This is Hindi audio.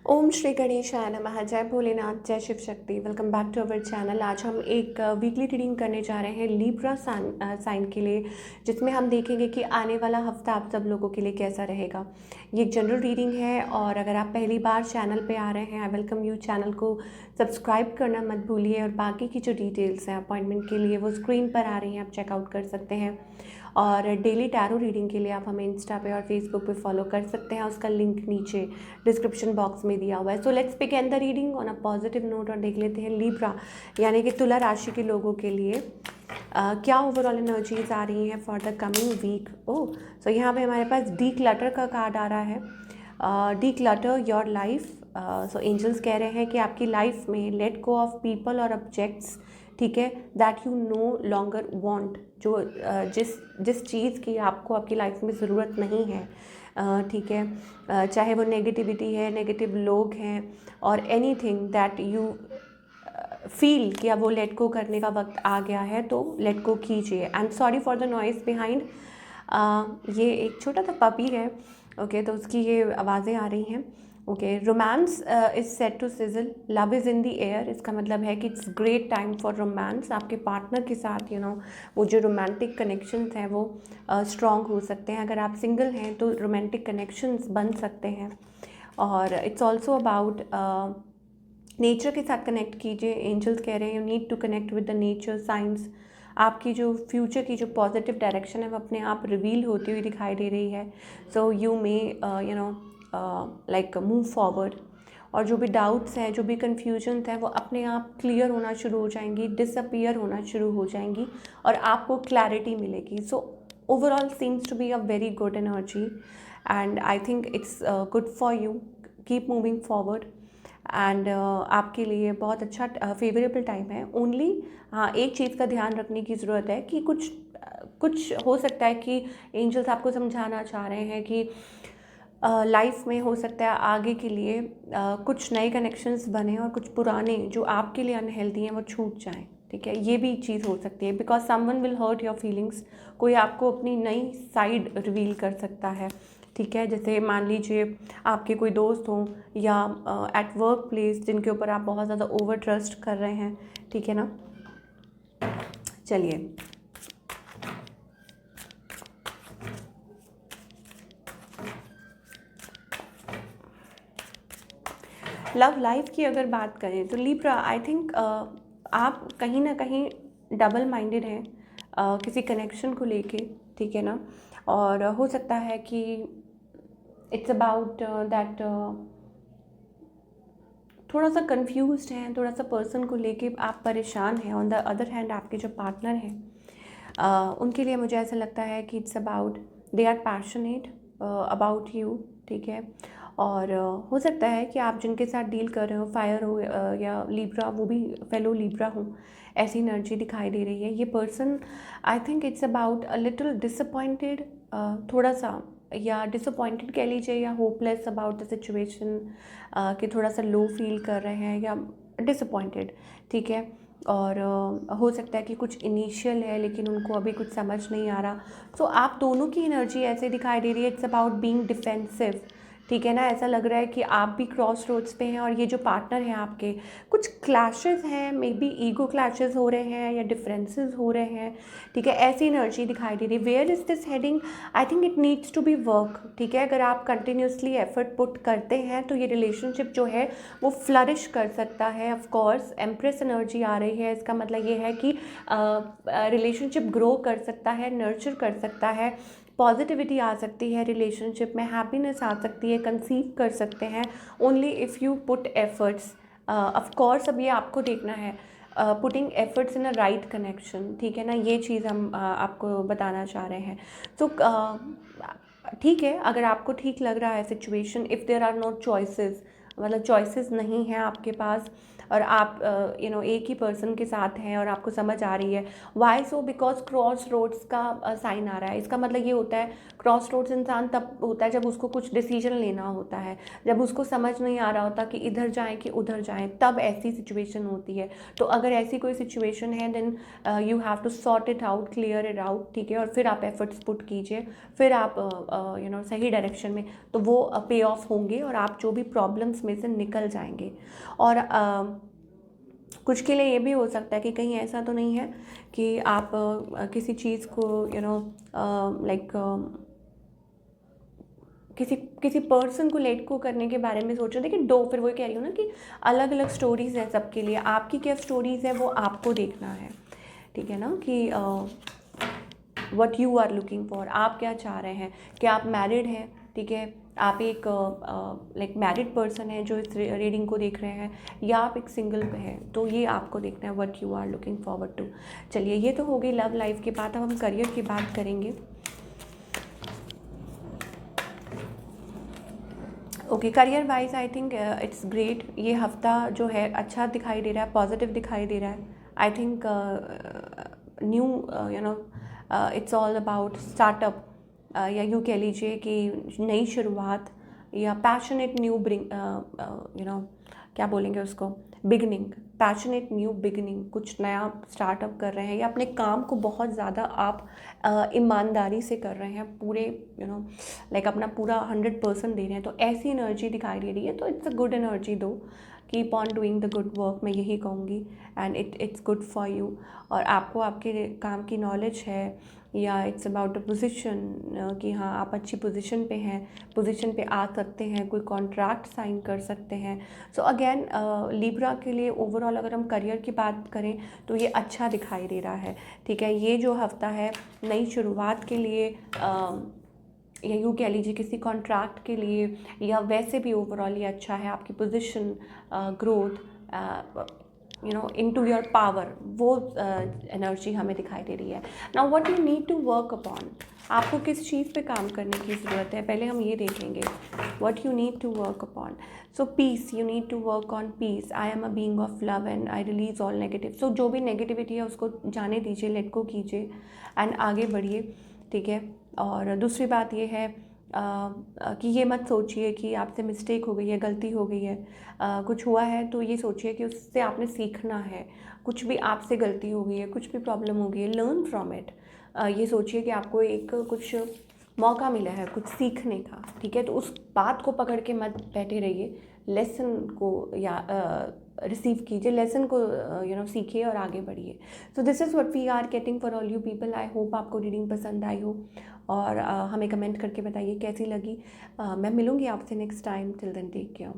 ओम श्री गणेशाय नमः। जय भोलेनाथ, जय Shiv Shakti. Welcome back to our channel. आज हम एक वीकली रीडिंग करने जा रहे हैं लिब्रा साइन के लिए, जिसमें हम देखेंगे कि आने वाला हफ्ता आप सब लोगों के लिए कैसा रहेगा। ये एक जनरल रीडिंग है और अगर आप पहली बार चैनल पे आ रहे हैं, आई वेलकम यू। चैनल को सब्सक्राइब करना मत भूलिए और बाकी की जो डिटेल्स हैं अपॉइंटमेंट के लिए वो स्क्रीन पर आ रही हैं, आप चेकआउट कर सकते हैं। और डेली टैरो रीडिंग के लिए आप हमें इंस्टा पे और फेसबुक पे फॉलो कर सकते हैं, उसका लिंक नीचे डिस्क्रिप्शन बॉक्स में दिया हुआ है। So let's begin the reading on a positive note और देख लेते हैं लिब्रा यानी कि तुला राशि के लोगों के लिए क्या ओवरऑल एनर्जीज आ रही हैं for the coming week. Oh, so यहाँ पे हमारे पास डी क्लटर का कार्ड आ रहा है। Declutter your life. So angels कह रहे हैं कि आपकी लाइफ में लेट गो ऑफ पीपल और ऑब्जेक्ट्स, ठीक है, that you no longer want. जो जिस जिस चीज़ की आपको आपकी लाइफ में ज़रूरत नहीं है, ठीक है, चाहे वो नेगेटिविटी है, नेगेटिव लोग हैं और एनीथिंग दैट यू फील कि अब वो लेट गो करने का वक्त आ गया है, तो लेट गो कीजिए। I am sorry for the noise behind. ये एक छोटा सा पपी है, ओके, तो उसकी ये आवाज़ें आ रही हैं। Okay, romance is set to sizzle, love is in the air. इसका मतलब है कि it's great time for romance. आपके पार्टनर के साथ वो जो रोमांटिक कनेक्शंस हैं वो स्ट्रॉन्ग हो सकते हैं। अगर आप सिंगल हैं तो रोमांटिक कनेक्शंस बन सकते हैं। और इट्स ऑल्सो अबाउट नेचर के साथ कनेक्ट कीजिए। एंजल्स कह रहे हैं you need to connect with the nature science. आपकी जो फ्यूचर की जो पॉजिटिव डायरेक्शन है वो अपने आप रिवील होती हुई दिखाई दे रही है। So you may like move forward. और जो भी डाउट्स हैं, जो भी कन्फ्यूजन हैं, वो अपने आप क्लियर होना शुरू हो जाएंगी, डिसअपियर होना शुरू हो जाएंगी और आपको क्लैरिटी मिलेगी। So overall seems to be a very good energy and I think it's good for you. Keep moving forward and आपके लिए बहुत अच्छा फेवरेबल टाइम है। ओनली हाँ, एक चीज़ का ध्यान रखने की ज़रूरत है कि कुछ हो सकता है कि एंजल्स आपको समझाना चाह रहे हैं कि लाइफ में हो सकता है आगे के लिए कुछ नए कनेक्शंस बने और कुछ पुराने जो आपके लिए अनहेल्दी हैं वो छूट जाएं, ठीक है। ये भी चीज़ हो सकती है because someone will hurt your feelings. कोई आपको अपनी नई साइड रिवील कर सकता है, ठीक है। जैसे मान लीजिए आपके कोई दोस्त हों या एट वर्क प्लेस जिनके ऊपर आप बहुत ज़्यादा ओवर ट्रस्ट कर रहे हैं, ठीक है ना। चलिए, लव लाइफ की अगर बात करें तो लिब्रा, आई थिंक आप कहीं ना कहीं डबल माइंडेड हैं किसी कनेक्शन को लेके, ठीक है ना। और हो सकता है कि इट्स अबाउट दैट थोड़ा सा कंफ्यूज्ड हैं, थोड़ा सा पर्सन को लेके आप परेशान हैं। ऑन द अदर हैंड आपके जो पार्टनर हैं उनके लिए मुझे ऐसा लगता है कि it's about they are passionate about you, ठीक है। और हो सकता है कि आप जिनके साथ डील कर रहे हो, फायर हो या लिब्रा, वो भी फेलो लिब्रा हो, ऐसी एनर्जी दिखाई दे रही है। ये person, I think it's about a little disappointed, थोड़ा सा, या डिसअपॉइंटेड कह लीजिए, या होपलेस अबाउट द सिचुएशन, कि थोड़ा सा लो फील कर रहे हैं या डिसअपॉइंटेड, ठीक है। और हो सकता है कि कुछ इनिशियल है लेकिन उनको अभी कुछ समझ नहीं आ रहा। सो आप दोनों की एनर्जी ऐसे दिखाई दे रही है, इट्स अबाउट बीइंग डिफेंसिव, ठीक है ना। ऐसा लग रहा है कि आप भी क्रॉस रोड्स पे हैं और ये जो पार्टनर हैं आपके, कुछ क्लैशेस हैं, मे बी ईगो क्लैशेस हो रहे हैं या डिफरेंसेस हो रहे हैं, ठीक है। ऐसी एनर्जी दिखाई दे रही है। Where is this heading? I think it needs to be work, ठीक है। अगर आप कंटिन्यूसली एफर्ट पुट करते हैं तो ये रिलेशनशिप जो है वो फ्लरिश कर सकता है। ऑफ कोर्स एम्प्रेस एनर्जी आ रही है, इसका मतलब ये है कि रिलेशनशिप ग्रो कर सकता है, नर्चर कर सकता है, पॉजिटिविटी आ सकती है रिलेशनशिप में, हैप्पीनेस आ सकती है, कंसीव कर सकते हैं only if you put efforts. Of course अब ये आपको देखना है, putting efforts in a right connection, ठीक है ना। ये चीज़ हम आपको बताना चाह रहे हैं। तो ठीक है, अगर आपको ठीक लग रहा है situation, if there are no choices, मतलब चॉइसेस नहीं हैं आपके पास, और आप एक ही पर्सन के साथ हैं और आपको समझ आ रही है। Why so? Because crossroads का साइन आ रहा है। इसका मतलब ये होता है, क्रॉस रोड्स इंसान तब होता है जब उसको कुछ डिसीजन लेना होता है, जब उसको समझ नहीं आ रहा होता कि इधर जाएं कि उधर जाएं, तब ऐसी सिचुएशन होती है। तो अगर ऐसी कोई सिचुएशन है then you have to sort it out, clear it out, ठीक है, और फिर आप एफर्ट्स पुट कीजिए, फिर आप सही डायरेक्शन में, तो वो पे ऑफ होंगे और आप जो भी प्रॉब्लम्स में से निकल जाएंगे। और कुछ के लिए ये भी हो सकता है कि कहीं ऐसा तो नहीं है कि आप किसी चीज़ को लाइक किसी किसी पर्सन को लेट को करने के बारे में सोच रहे थे कि दो, फिर वही कह रही हूँ ना कि अलग अलग स्टोरीज़ हैं सबके लिए। आपकी क्या स्टोरीज़ है वो आपको देखना है, ठीक है ना, कि what you are looking for, आप क्या चाह रहे हैं। क्या आप मैरिड हैं, ठीक है, आप एक लाइक मैरिड पर्सन है जो इस रीडिंग को देख रहे हैं, या आप एक सिंगल पे हैं, तो ये आपको देखना है what you are looking forward to. चलिए, ये तो हो गई लव लाइफ की बात। अब हम करियर की बात करेंगे। Okay, career wise I think it's great. ये हफ्ता जो है अच्छा दिखाई दे रहा है, पॉजिटिव दिखाई दे रहा है। I think new it's all about startup, या यूँ कह लीजिए कि नई शुरुआत, या पैशनेट न्यू क्या बोलेंगे उसको, बिगनिंग, पैशनेट न्यू बिगनिंग, कुछ नया स्टार्टअप कर रहे हैं, या अपने काम को बहुत ज़्यादा आप ईमानदारी से कर रहे हैं, पूरे लाइक अपना पूरा 100% दे रहे हैं, तो ऐसी एनर्जी दिखाई दे रही है। तो इट्स अ गुड एनर्जी दो, keep on doing the good work, मैं यही कहूँगी, and it's good for you. और आपको आपके काम की नॉलेज है, या इट्स अबाउट अ पोजीशन, कि हाँ आप अच्छी पोजीशन पे हैं, पोजीशन पे आ सकते हैं, कोई कॉन्ट्रैक्ट साइन कर सकते हैं। सो अगेन लिब्रा के लिए ओवरऑल अगर हम करियर की बात करें तो ये अच्छा दिखाई दे रहा है, ठीक है। ये जो हफ्ता है नई शुरुआत के लिए, या यूँ कह लीजिए किसी कॉन्ट्रैक्ट के लिए, या वैसे भी ओवरऑल ये अच्छा है। आपकी position, growth, into your power, वो एनर्जी हमें दिखाई दे रही है। Now what you need to work upon, आपको किस चीज़ पे काम करने की ज़रूरत है, पहले हम ये देखेंगे। What you need to work upon, so peace, you need to work on peace. I am a being of love and I release all negative. So जो भी नेगेटिविटी है उसको जाने दीजिए, लेट को कीजिए एंड आगे बढ़िए, ठीक है। और दूसरी बात ये है कि ये मत सोचिए कि आपसे मिस्टेक हो गई है, गलती हो गई है, कुछ हुआ है तो ये सोचिए कि उससे आपने सीखना है। कुछ भी आपसे गलती हो गई है, कुछ भी प्रॉब्लम हो गई है, लर्न फ्रॉम इट। ये सोचिए कि आपको एक कुछ मौका मिला है कुछ सीखने का, ठीक है। तो उस बात को पकड़ के मत बैठे रहिए, लेसन को या रिसीव कीजिए, लेसन को सीखिए और आगे बढ़िए। So this is what we are getting for all you people. I hope आपको रीडिंग पसंद आई हो, और हमें कमेंट करके बताइए कैसी लगी। मैं मिलूँगी आपसे next time. Till then take care.